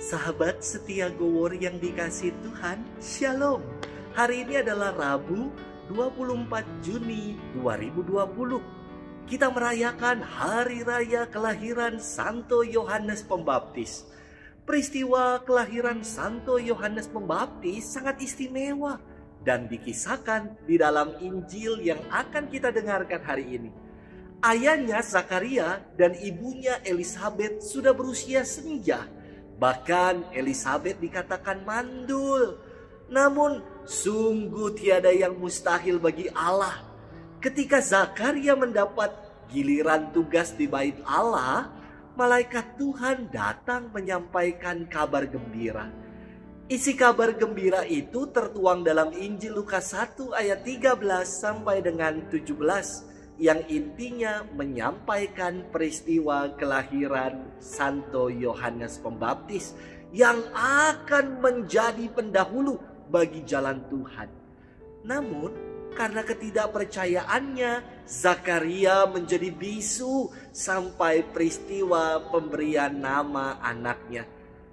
Sahabat setia Gowor yang dikasih Tuhan, Shalom. Hari ini adalah Rabu 24 Juni 2020. Kita merayakan Hari Raya Kelahiran Santo Yohanes Pembaptis. Peristiwa kelahiran Santo Yohanes Pembaptis sangat istimewa dan dikisahkan di dalam Injil yang akan kita dengarkan hari ini. Ayahnya Zakaria dan ibunya Elisabet sudah berusia senja. Bahkan Elisabet dikatakan mandul. Namun sungguh tiada yang mustahil bagi Allah. Ketika Zakaria mendapat giliran tugas di bait Allah, malaikat Tuhan datang menyampaikan kabar gembira. Isi kabar gembira itu tertuang dalam Injil Lukas 1 ayat 13 sampai dengan 17. Yang intinya menyampaikan peristiwa kelahiran Santo Yohanes Pembaptis yang akan menjadi pendahulu bagi jalan Tuhan. Namun karena ketidakpercayaannya, Zakaria menjadi bisu sampai peristiwa pemberian nama anaknya.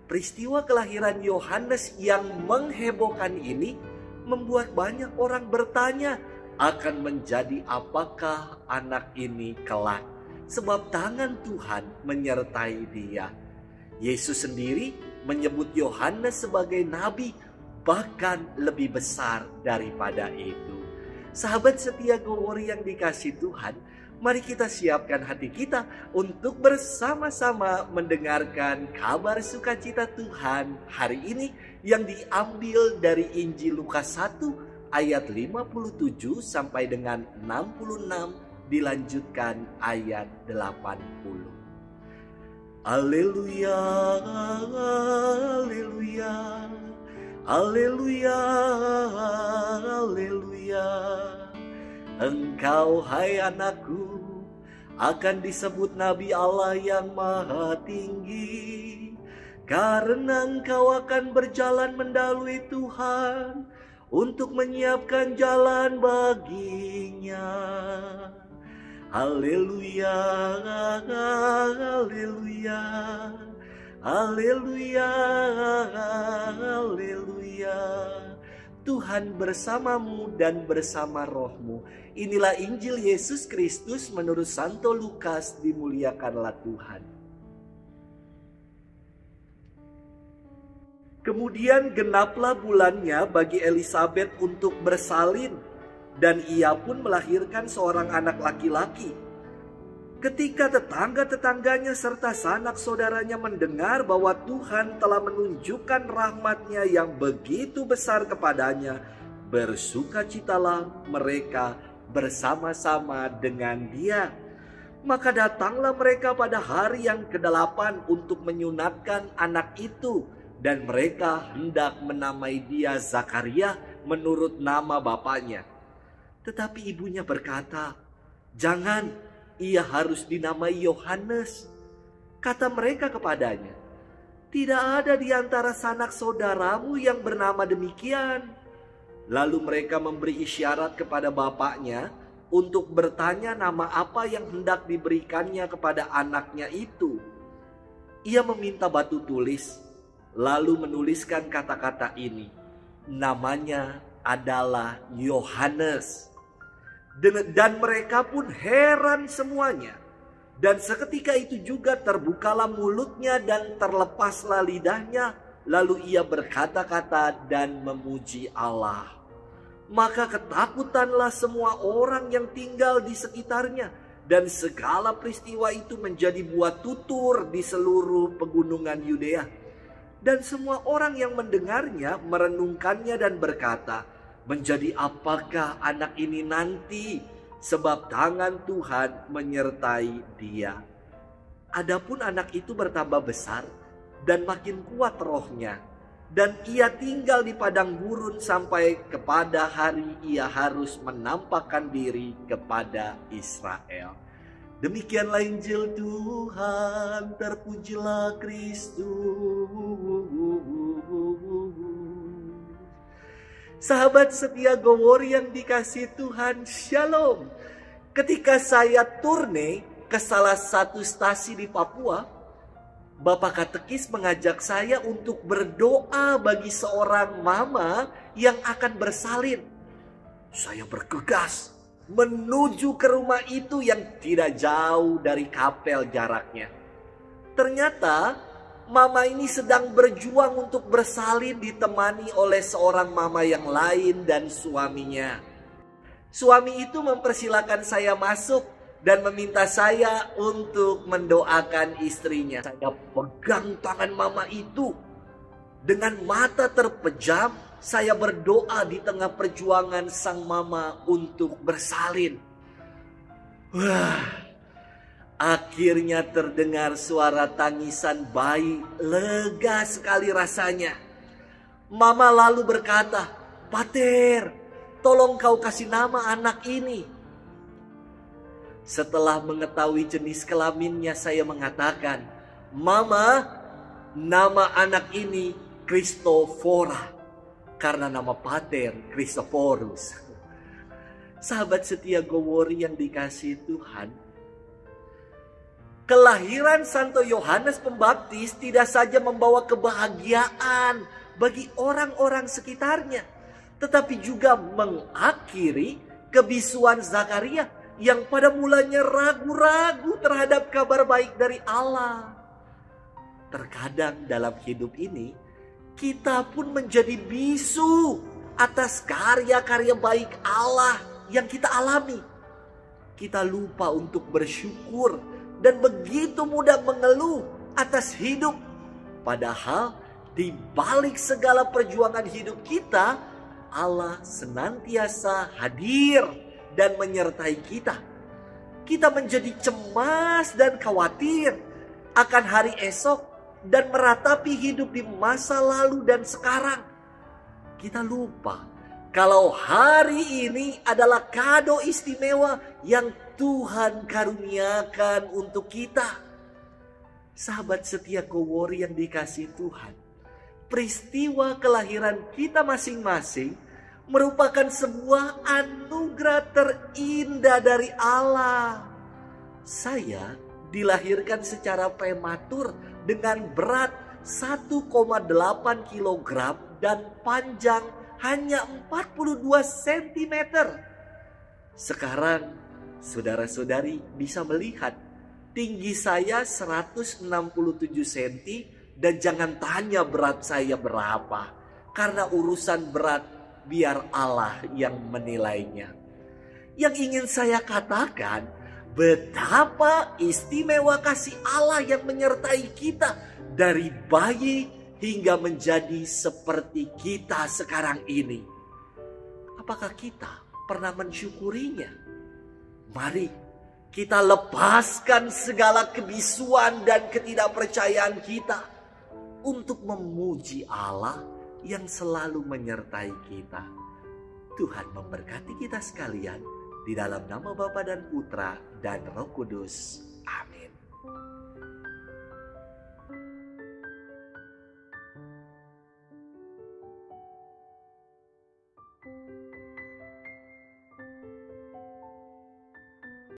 Peristiwa kelahiran Yohanes yang menghebohkan ini membuat banyak orang bertanya, akan menjadi apakah anak ini kelak, sebab tangan Tuhan menyertai dia. Yesus sendiri menyebut Yohanes sebagai nabi, bahkan lebih besar daripada itu. Sahabat setia Gowor yang dikasih Tuhan, mari kita siapkan hati kita untuk bersama-sama mendengarkan kabar sukacita Tuhan hari ini yang diambil dari Injil Lukas 1 ayat 57 sampai dengan 66, dilanjutkan ayat 80. Haleluya, haleluya, haleluya, haleluya. Engkau hai anakku akan disebut Nabi Allah yang Maha Tinggi, karena engkau akan berjalan mendahului Tuhan untuk menyiapkan jalan baginya. Haleluya, haleluya, haleluya, haleluya. Tuhan bersamamu dan bersama rohmu. Inilah Injil Yesus Kristus menurut Santo Lukas, dimuliakanlah Tuhan. Kemudian genaplah bulannya bagi Elisabet untuk bersalin, dan ia pun melahirkan seorang anak laki-laki. Ketika tetangga-tetangganya serta sanak saudaranya mendengar bahwa Tuhan telah menunjukkan rahmat-Nya yang begitu besar kepadanya, bersukacitalah mereka bersama-sama dengan dia. Maka datanglah mereka pada hari yang ke-8 untuk menyunatkan anak itu. Dan mereka hendak menamai dia Zakaria menurut nama bapaknya. Tetapi ibunya berkata, "Jangan, ia harus dinamai Yohanes." Kata mereka kepadanya, "Tidak ada di antara sanak saudaramu yang bernama demikian." Lalu mereka memberi isyarat kepada bapaknya untuk bertanya nama apa yang hendak diberikannya kepada anaknya itu. Ia meminta batu tulis, lalu menuliskan kata-kata ini, namanya adalah Yohanes. Dan mereka pun heran semuanya. Dan seketika itu juga terbukalah mulutnya dan terlepaslah lidahnya. Lalu ia berkata-kata dan memuji Allah. Maka ketakutanlah semua orang yang tinggal di sekitarnya. Dan segala peristiwa itu menjadi buah tutur di seluruh pegunungan Yudea. Dan semua orang yang mendengarnya merenungkannya dan berkata, "Menjadi apakah anak ini nanti? Sebab tangan Tuhan menyertai dia." Adapun anak itu bertambah besar dan makin kuat rohnya. Dan ia tinggal di padang gurun sampai kepada hari ia harus menampakkan diri kepada Israel. Demikianlah Injil Tuhan, terpujilah Kristus. Sahabat setia Gowor yang dikasih Tuhan, Shalom. Ketika saya turne ke salah satu stasi di Papua, Bapak katekis mengajak saya untuk berdoa bagi seorang mama yang akan bersalin. Saya bergegas menuju ke rumah itu yang tidak jauh dari kapel jaraknya. Ternyata mama ini sedang berjuang untuk bersalin ditemani oleh seorang mama yang lain dan suaminya. Suami itu mempersilakan saya masuk dan meminta saya untuk mendoakan istrinya. Saya pegang tangan mama itu. Dengan mata terpejam, saya berdoa di tengah perjuangan sang mama untuk bersalin. Wah, akhirnya terdengar suara tangisan bayi. Lega sekali rasanya. Mama lalu berkata, "Pater, tolong kau kasih nama anak ini." Setelah mengetahui jenis kelaminnya, saya mengatakan, "Mama, nama anak ini Christophora, karena nama pater Christophorus." Sahabat setia Gowori yang dikasihi Tuhan, kelahiran Santo Yohanes Pembaptis tidak saja membawa kebahagiaan bagi orang-orang sekitarnya, tetapi juga mengakhiri kebisuan Zakaria yang pada mulanya ragu-ragu terhadap kabar baik dari Allah. Terkadang dalam hidup ini, kita pun menjadi bisu atas karya-karya baik Allah yang kita alami. Kita lupa untuk bersyukur dan begitu mudah mengeluh atas hidup. Padahal di balik segala perjuangan hidup kita, Allah senantiasa hadir dan menyertai kita. Kita menjadi cemas dan khawatir akan hari esok dan meratapi hidup di masa lalu dan sekarang. Kita lupa kalau hari ini adalah kado istimewa yang Tuhan karuniakan untuk kita. Sahabat setia Gowori yang dikasihi Tuhan, peristiwa kelahiran kita masing-masing merupakan sebuah anugerah terindah dari Allah. Saya dilahirkan secara prematur dengan berat 1,8 kg dan panjang hanya 42 cm. Sekarang saudara-saudari bisa melihat tinggi saya 167 cm dan jangan tanya berat saya berapa, karena urusan berat biar Allah yang menilainya. Yang ingin saya katakan, betapa istimewa kasih Allah yang menyertai kita dari bayi hingga menjadi seperti kita sekarang ini. Apakah kita pernah mensyukurinya? Mari kita lepaskan segala kebisuan dan ketidakpercayaan kita untuk memuji Allah yang selalu menyertai kita. Tuhan memberkati kita sekalian di dalam nama Bapa dan Putra dan Roh Kudus. Amin.